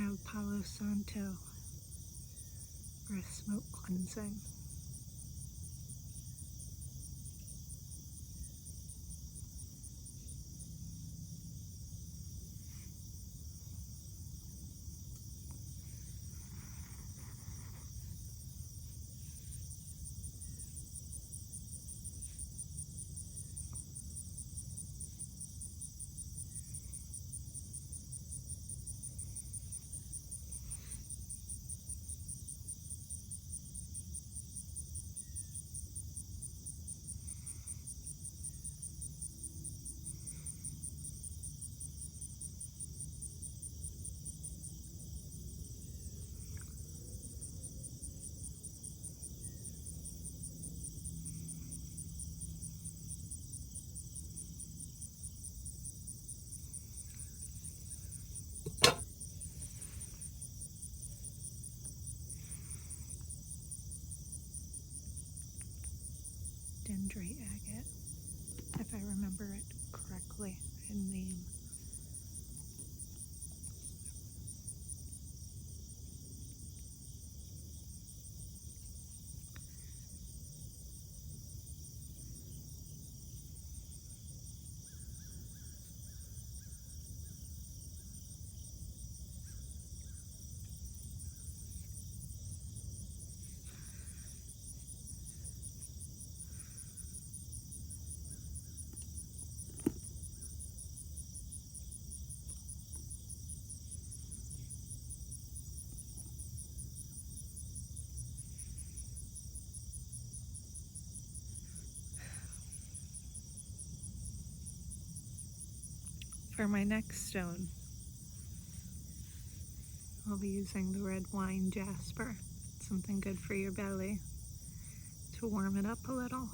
have Palo Santo for a smoke cleansing. Dendrite agate, if I remember it correctly in name. For my next stone, I'll be using the red wine jasper. Something good for your belly to warm it up a little.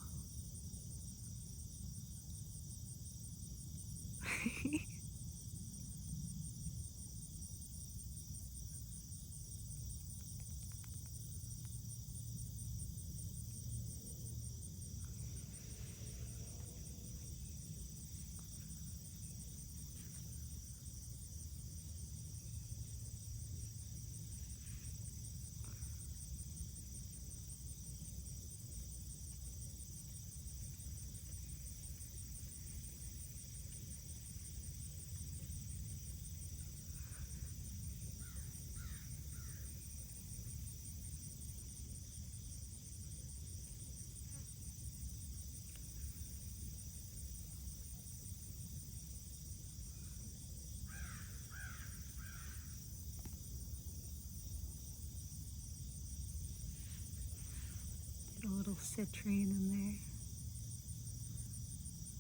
Get a little citrine in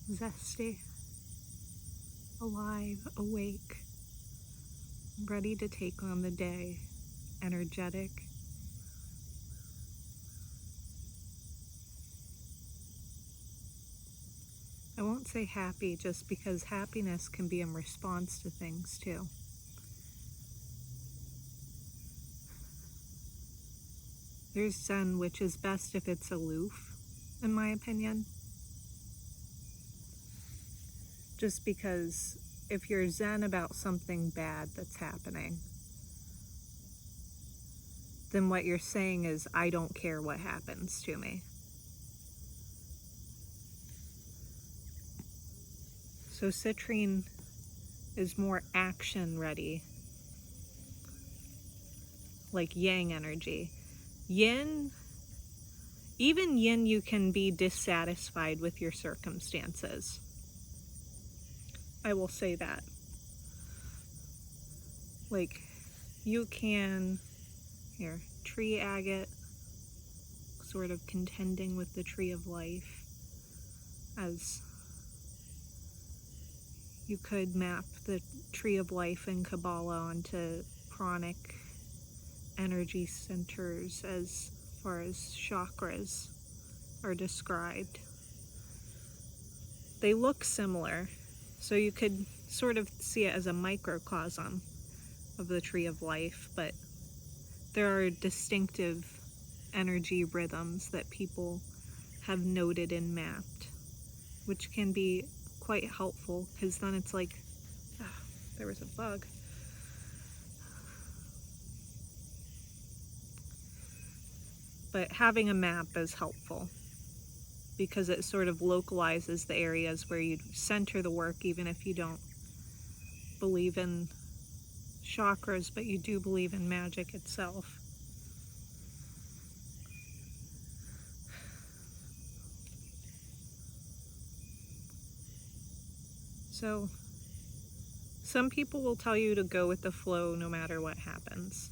there. Zesty, alive, awake, ready to take on the day, energetic. I won't say happy just because happiness can be in response to things too. There's Zen, which is best if it's aloof, in my opinion. Just because if you're Zen about something bad that's happening, then what you're saying is, I don't care what happens to me. So citrine is more action ready, like yang energy. Yin, even yin, you can be dissatisfied with your circumstances. I will say that. Like, you can, here, tree agate, sort of contending with the tree of life, as you could map the tree of life in Kabbalah onto pranic energy centers as far as chakras are described. They look similar, so you could sort of see it as a microcosm of the tree of life, but there are distinctive energy rhythms that people have noted and mapped, which can be quite helpful, because then it's like, there was a bug. But having a map is helpful because it sort of localizes the areas where you center the work, even if you don't believe in chakras, but you do believe in magic itself. So, some people will tell you to go with the flow no matter what happens.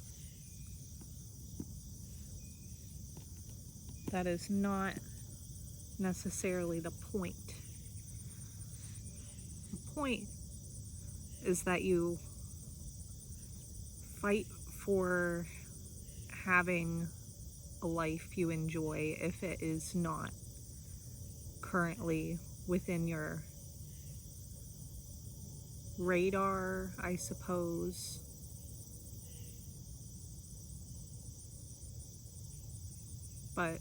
That is not necessarily the point. The point is that you fight for having a life you enjoy if it is not currently within your radar, I suppose. But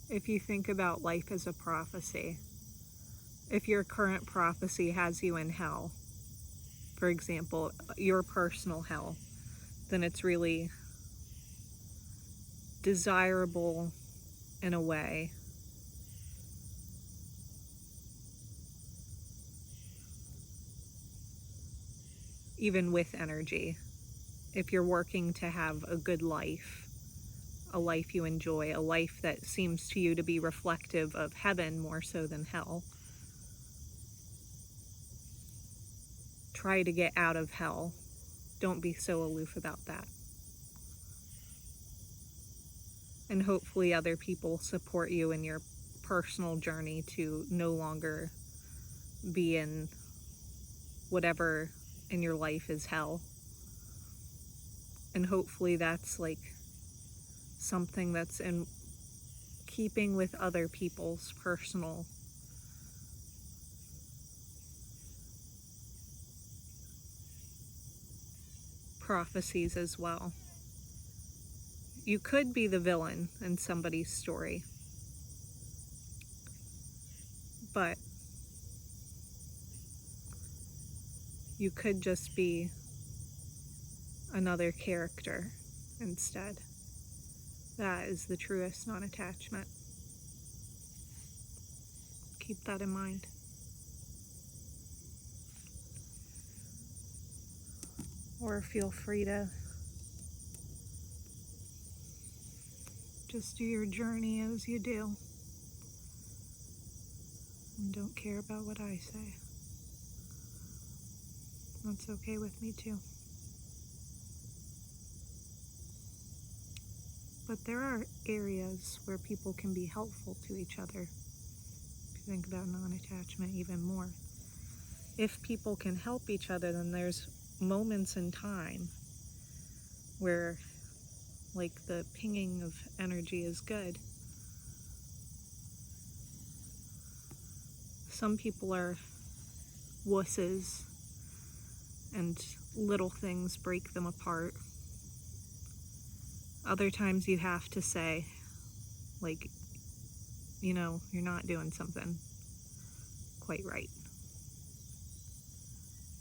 if you think about life as a prophecy, if your current prophecy has you in hell, for example, your personal hell, then it's really desirable in a way even with energy. If you're working to have a good life, a life you enjoy, a life that seems to you to be reflective of heaven more so than hell, try to get out of hell. Don't be so aloof about that. And hopefully other people support you in your personal journey to no longer be in whatever in your life is hell. And hopefully that's like something that's in keeping with other people's personal prophecies as well. You could be the villain in somebody's story, but you could just be another character instead. That is the truest non-attachment. Keep that in mind. Or feel free to just do your journey as you do. And don't care about what I say. That's okay with me too. But there are areas where people can be helpful to each other. If you think about non-attachment even more. If people can help each other, then there's moments in time where like the pinging of energy is good. Some people are wusses and little things break them apart. Other times you have to say, like, you know, you're not doing something quite right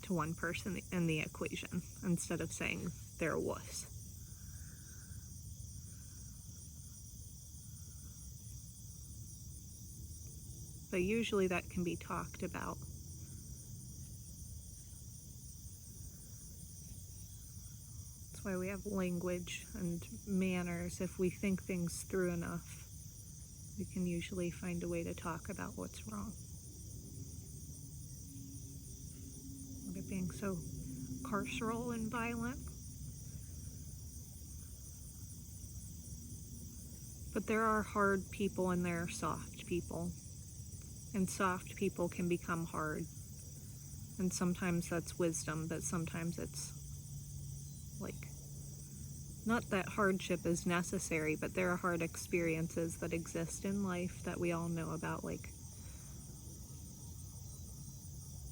to one person in the equation instead of saying they're a wuss. But usually that can be talked about. That's why we have language and manners. If we think things through enough, we can usually find a way to talk about what's wrong. Without it being so carceral and violent. But there are hard people and there are soft people. And soft people can become hard. And sometimes that's wisdom, but sometimes it's like, not that hardship is necessary, but there are hard experiences that exist in life that we all know about, like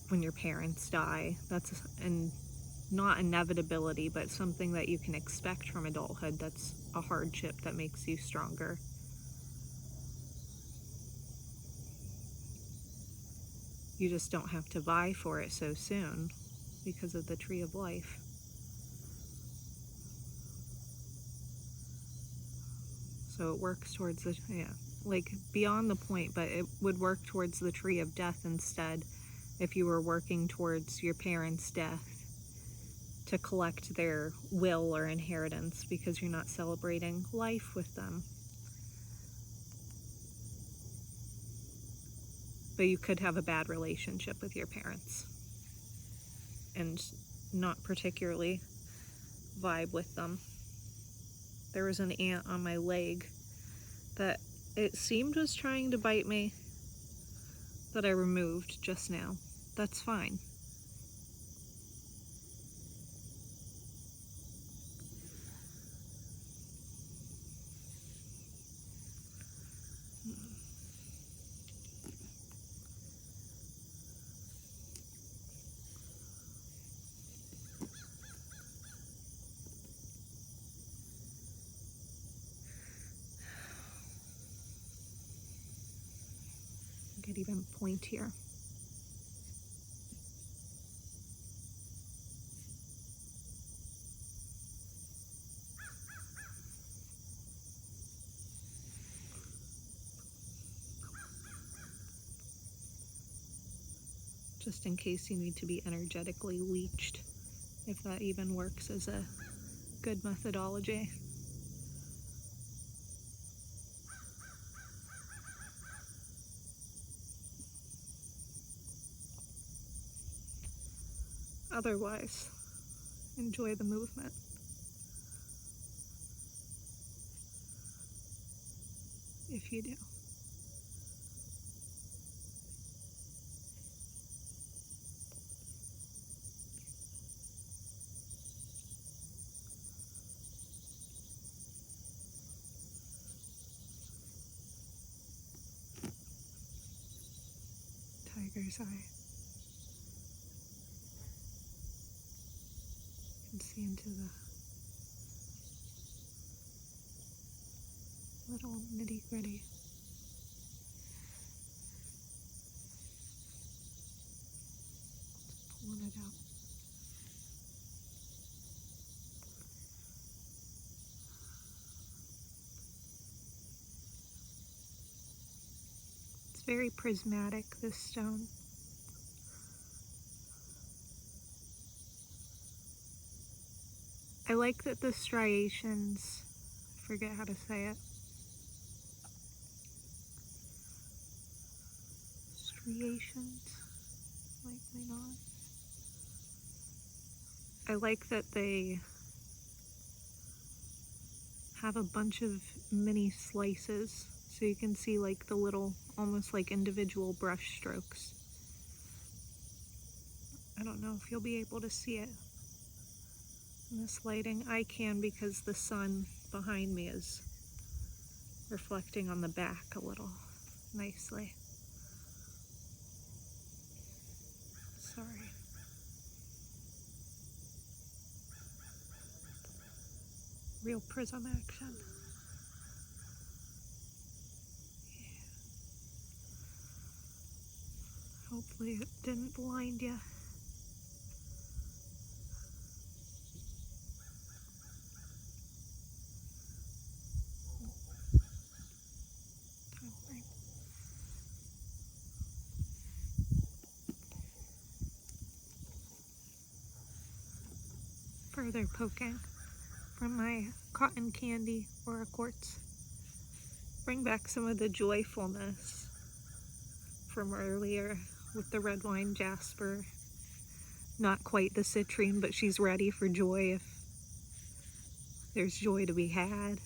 when your parents die. That's not inevitability, but something that you can expect from adulthood. That's a hardship that makes you stronger. You just don't have to vie for it so soon because of the tree of life. So it works towards the, like beyond the point, but it would work towards the tree of death instead if you were working towards your parents' death to collect their will or inheritance, because you're not celebrating life with them. But you could have a bad relationship with your parents and not particularly vibe with them. There was an ant on my leg that it seemed was trying to bite me that I removed just now. That's fine. I could even point here. Just in case you need to be energetically leached, if that even works as a good methodology. Otherwise, enjoy the movement. If you do. Tiger's eye. You can see into the little nitty-gritty. Pulling it out. It's very prismatic, this stone. I like that the striations, I forget how to say it. Striations, likely not. I like that they have a bunch of mini slices, so you can see like the little, almost like individual brush strokes. I don't know if you'll be able to see it in this lighting. I can, because the sun behind me is reflecting on the back a little nicely. Sorry. Real prism action. Yeah. Hopefully it didn't blind you. Further poking from my cotton candy or a quartz. Bring back some of the joyfulness from earlier with the red wine jasper. Not quite the citrine, but she's ready for joy if there's joy to be had.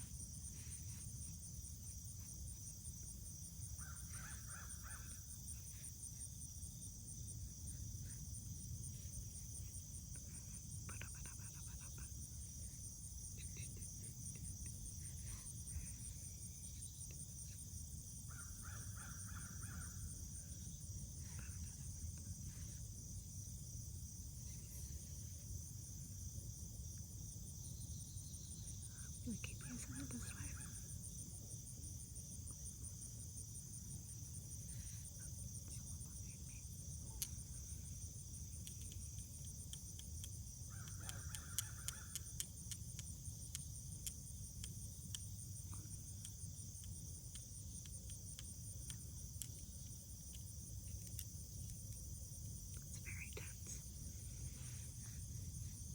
I'm gonna keep using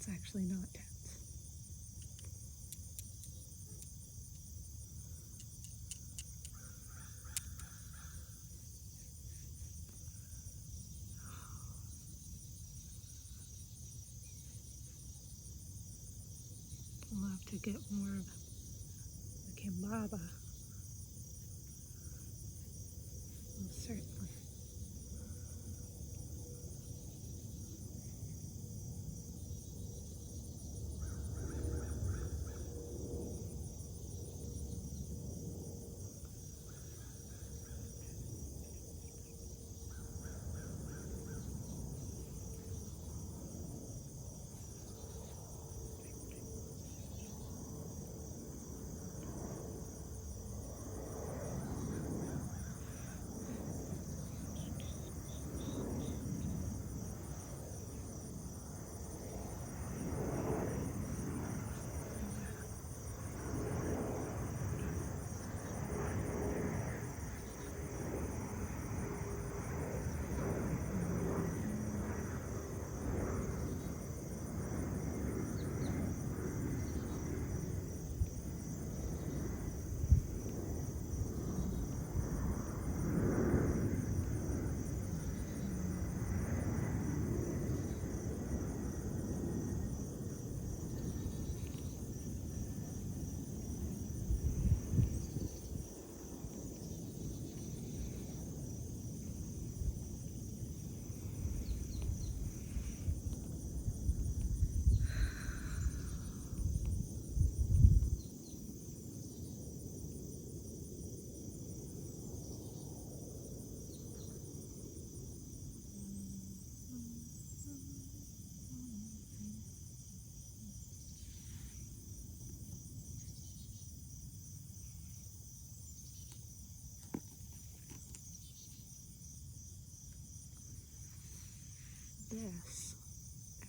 It's actually not tense. We'll have to get more of the Kabbalah. Well, certainly. This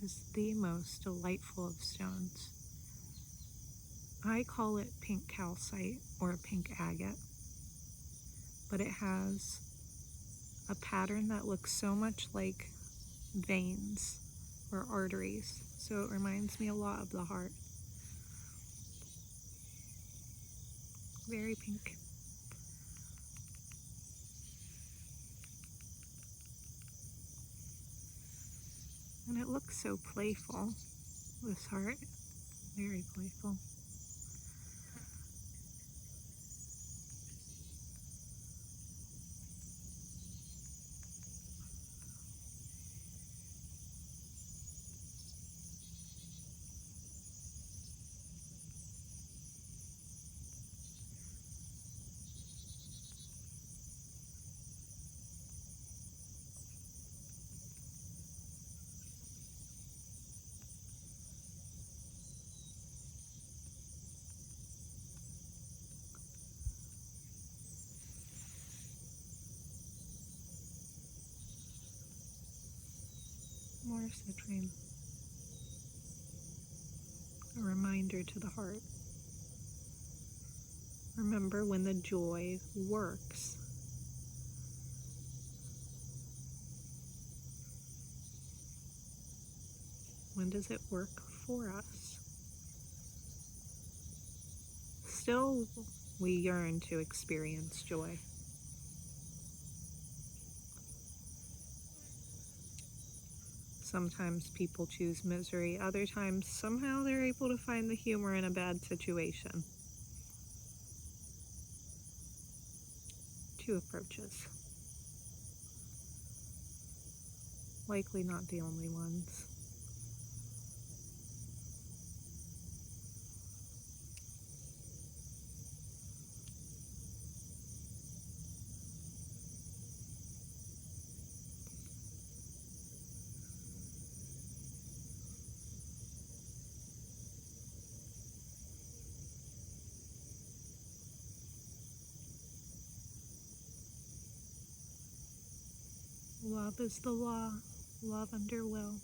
is the most delightful of stones. I call it pink calcite or pink agate, but it has a pattern that looks so much like veins or arteries, so it reminds me a lot of the heart. Very pink. And it looks so playful, this heart. Very playful. More citrine. A reminder to the heart. Remember when the joy works. When does it work for us? Still, we yearn to experience joy. Sometimes people choose misery, other times somehow they're able to find the humor in a bad situation. Two approaches. Likely not the only ones. Love is the law, love under will.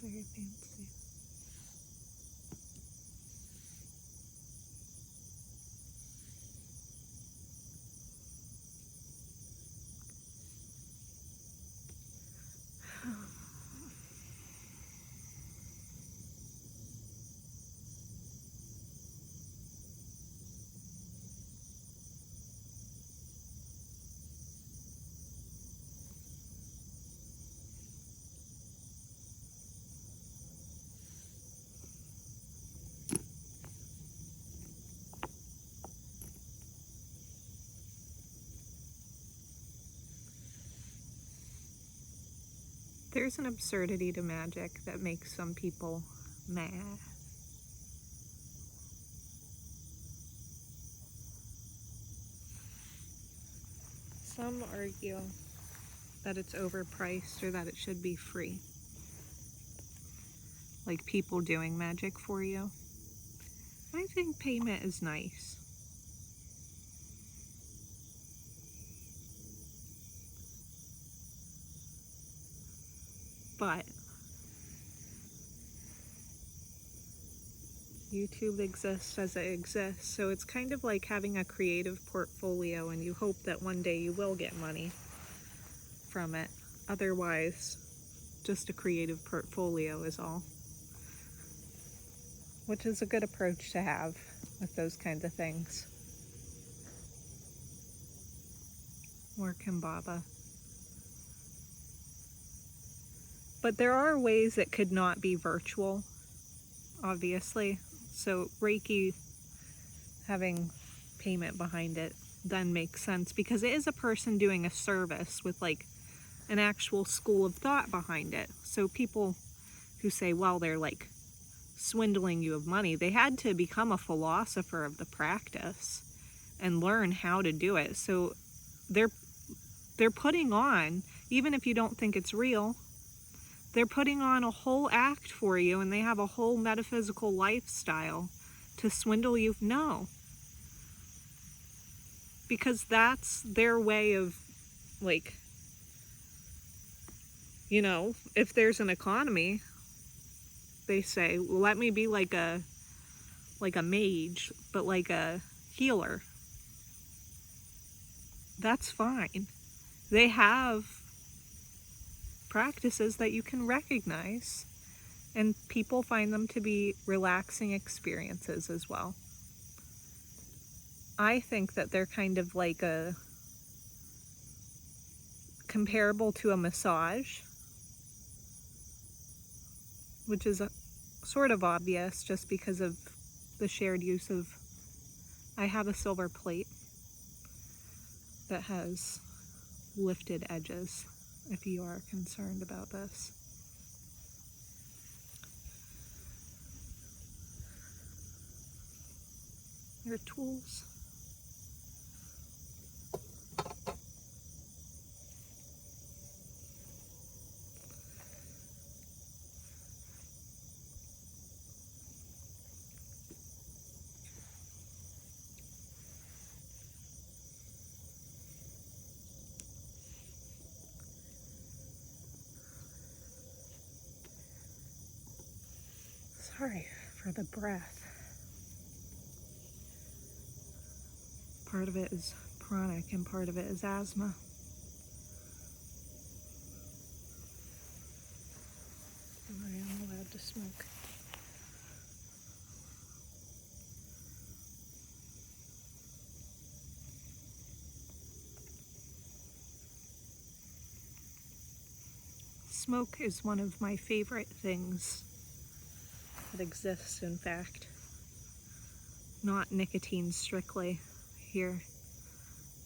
Very fancy. There's an absurdity to magic that makes some people mad. Some argue that it's overpriced or that it should be free. Like people doing magic for you. I think payment is nice. But YouTube exists as it exists, so it's kind of like having a creative portfolio and you hope that one day you will get money from it. Otherwise, just a creative portfolio is all. Which is a good approach to have with those kinds of things. More Kabbalah. But there are ways it could not be virtual, obviously. So Reiki having payment behind it then makes sense because it is a person doing a service with like an actual school of thought behind it. So people who say, well, they're like swindling you of money, they had to become a philosopher of the practice and learn how to do it. So they're putting on, even if you don't think it's real, they're putting on a whole act for you, and they have a whole metaphysical lifestyle to swindle you. No, because that's their way of, like, you know, if there's an economy, they say, well, let me be like a mage, but like a healer. That's fine. They have practices that you can recognize, and people find them to be relaxing experiences as well. I think that they're kind of like comparable to a massage, which is sort of obvious just because of the shared use of, I have a silver plate that has lifted edges, if you are concerned about this. Your tools. Sorry for the breath. Part of it is chronic and part of it is asthma. I am allowed to smoke. Smoke is one of my favorite things that exists, in fact. Not nicotine strictly here,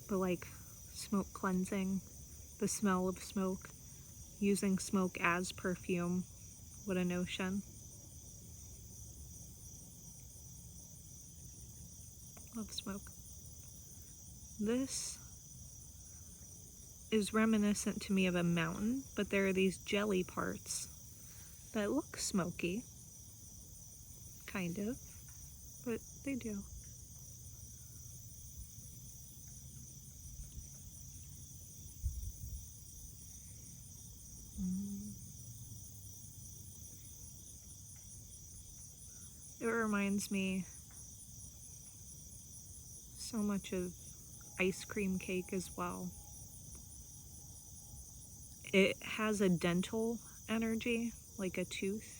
but like smoke cleansing, the smell of smoke, using smoke as perfume. What a notion. Love smoke. This is reminiscent to me of a mountain, but there are these jelly parts that look smoky, kind of, but they do. It reminds me so much of ice cream cake as well. It has a dental energy, like a tooth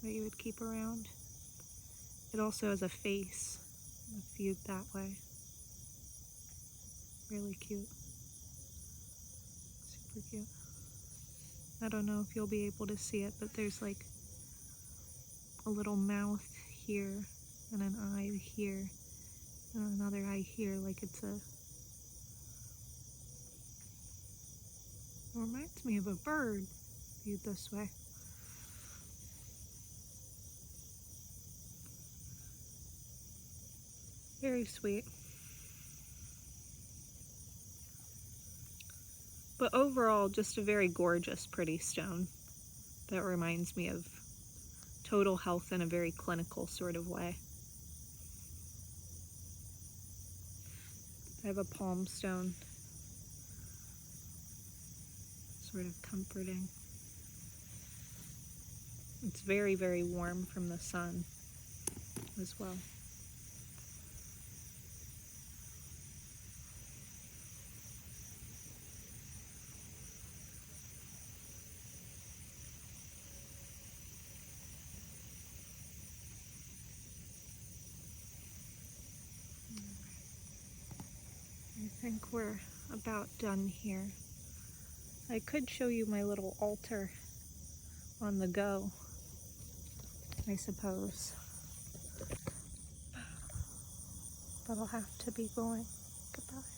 that you would keep around. It also has a face, viewed that way. Really cute. Super cute. I don't know if you'll be able to see it, but there's like a little mouth here and an eye here and another eye here, like it's reminds me of a bird viewed this way. Very sweet. But overall, just a very gorgeous, pretty stone that reminds me of total health in a very clinical sort of way. I have a palm stone, sort of comforting. It's very, very warm from the sun as well. I think we're about done here. I could show you my little altar on the go, I suppose. But I'll have to be going. Goodbye.